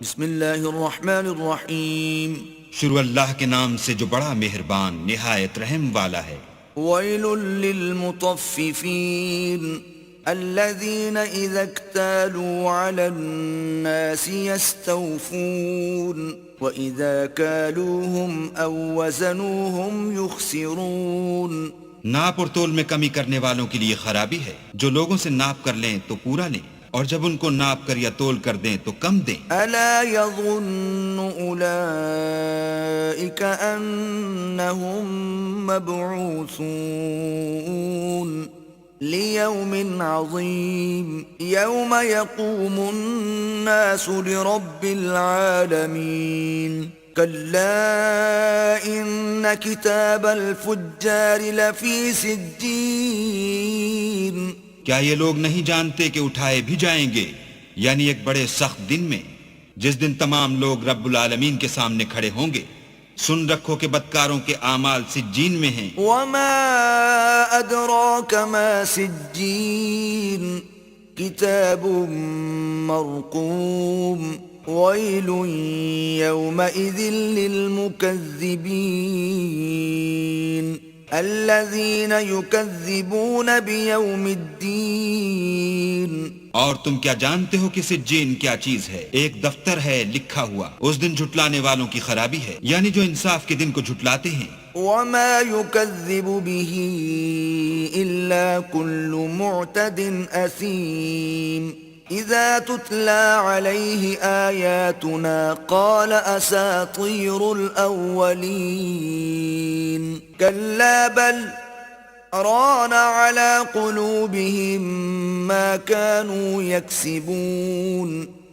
بسم اللہ الرحمن الرحیم شروع اللہ کے نام سے جو بڑا مہربان نہایت رحم والا ہے۔ ویل للمطففین الذین اذا اکتالوا علی الناس یستوفون واذا کالوهم او وزنوهم یخسرون۔ ناپ اور تول میں کمی کرنے والوں کے لیے خرابی ہے، جو لوگوں سے ناپ کر لیں تو پورا لیں، اور جب ان کو ناپ کر یا تول کر دیں تو کم دیں۔ الا یظن اولئک انہم مبعوثون لیوم عظیم یوم یقوم الناس لرب العالمین کلا ان کتاب الفجار لفی سجین۔ کیا یہ لوگ نہیں جانتے کہ اٹھائے بھی جائیں گے، یعنی ایک بڑے سخت دن میں، جس دن تمام لوگ رب العالمین کے سامنے کھڑے ہوں گے۔ سن رکھو کہ بدکاروں کے اعمال سجین میں ہیں۔ وما ادراک ما سجین کتاب مرقوم ویل یومئذ للمکذبین الذین یکذبون بیوم الدین۔ اور تم کیا جانتے ہو کہ سجین کیا چیز ہے؟ ایک دفتر ہے لکھا ہوا، اس دن جھٹلانے والوں کی خرابی ہے، یعنی جو انصاف کے دن کو جھٹلاتے ہیں۔ وما يكذب به إلا كل معتد أثيم إذا تتلى عليه آياتنا قال أساطير الأولين كلا بل ران على قلوبهم ما كانوا يكسبون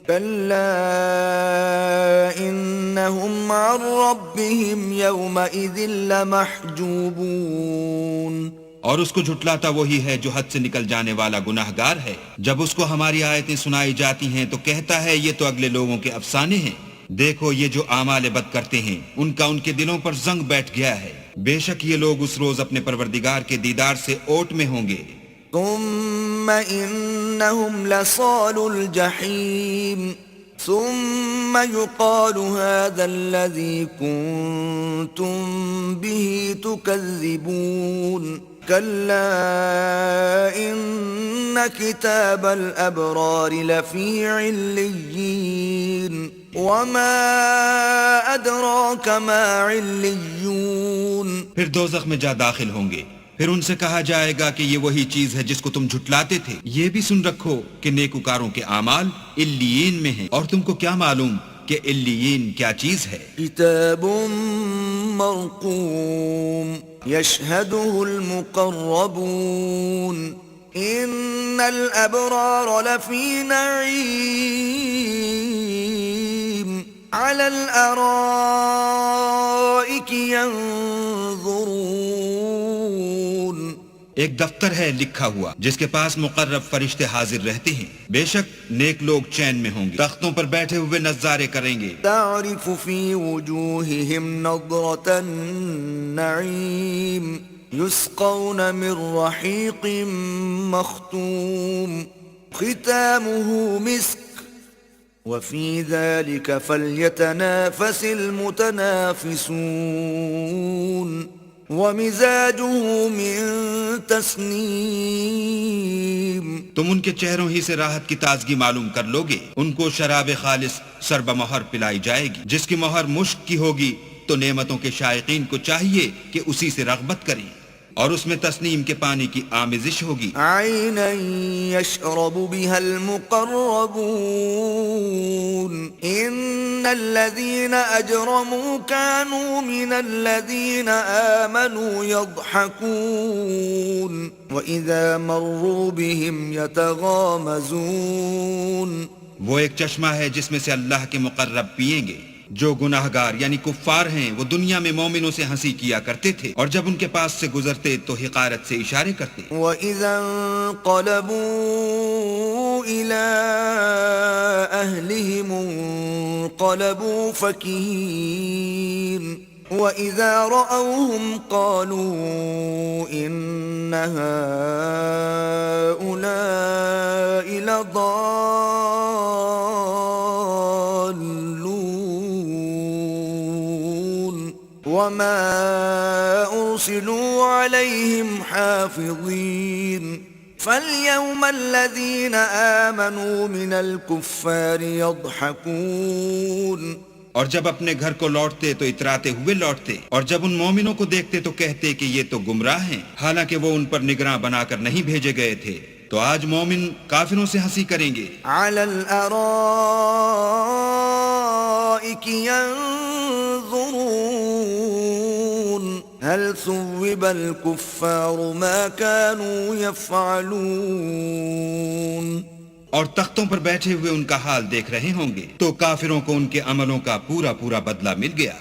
كلا إنهم عن ربهم يومئذ لمحجوبون۔ اور اس کو جھٹلاتا وہی ہے جو حد سے نکل جانے والا گناہگار ہے۔ جب اس کو ہماری آیتیں سنائی جاتی ہیں تو کہتا ہے یہ تو اگلے لوگوں کے افسانے ہیں۔ دیکھو یہ جو اعمال بد کرتے ہیں ان کا ان کے دلوں پر زنگ بیٹھ گیا ہے۔ بے شک یہ لوگ اس روز اپنے پروردگار کے دیدار سے اوٹ میں ہوں گے۔ ثم إنهم لصال الجحيم ثم يقال هذا الذي كنتم به تكذبون كلا إن كتاب الأبرار لفي عليين وما أدراك ما عليون۔ پھر دوزخ میں جا داخل ہوں گے، پھر ان سے کہا جائے گا کہ یہ وہی چیز ہے جس کو تم جھٹلاتے تھے۔ یہ بھی سن رکھو کہ نیکوکاروں کے اعمال علیین میں ہیں، اور تم کو کیا معلوم کہ علیین کیا چیز ہے؟ کتاب مرقوم یشہدہ المقربون ان الابرار لفی نعیم علی الارائک ینظرون۔ ایک دفتر ہے لکھا ہوا جس کے پاس مقرب فرشتے حاضر رہتے ہیں، بے شک نیک لوگ چین میں ہوں گے، تختوں پر بیٹھے ہوئے نظارے کریں گے۔ تعرف فی وجوہہم نظرة النعیم یسقون من رحیق مختوم ختامہ مسک وفی ذلک فلیتنافس المتنافسون ومزاجہ من تسنیم۔ تم ان کے چہروں ہی سے راحت کی تازگی معلوم کر لوگے۔ ان کو شراب خالص سرب مہر پلائی جائے گی جس کی مہر مشک کی ہوگی، تو نعمتوں کے شائقین کو چاہیے کہ اسی سے رغبت کریں، اور اس میں تسنیم کے پانی کی آمیزش ہوگی۔ عینا یشرب بها المقربون ان الذین اجرموا كانوا من الذین آمنوا يضحكون واذا مروا بهم يتغامزون۔ وہ ایک چشمہ ہے جس میں سے اللہ کے مقرب پیئیں گے۔ جو گناہگار یعنی کفار ہیں وہ دنیا میں مومنوں سے ہنسی کیا کرتے تھے، اور جب ان کے پاس سے گزرتے تو حقارت سے اشارے کرتے۔ وَإِذَا انقلبوا إِلَىٰ أَهْلِهِمُ انقلبوا فَكِهِينَ وَإِذَا رَأَوْهُمْ قَالُوا إِنَّ هَٰؤُلَاءِ لَضَالُّونَ حافظين فاليوم الذين آمنوا من الكفار يضحكون اور جب اپنے گھر کو لوٹتے تو اتراتے ہوئے لوٹتے، اور جب ان مومنوں کو دیکھتے تو کہتے کہ یہ تو گمراہ ہیں، حالانکہ وہ ان پر نگراں بنا کر نہیں بھیجے گئے تھے۔ تو آج مومن کافروں سے ہنسی کریں گے۔ على الأرائك ينظرون هل ثوب الكفار ما كانوا يفعلون اور تختوں پر بیٹھے ہوئے ان کا حال دیکھ رہے ہوں گے، تو کافروں کو ان کے عملوں کا پورا پورا بدلہ مل گیا۔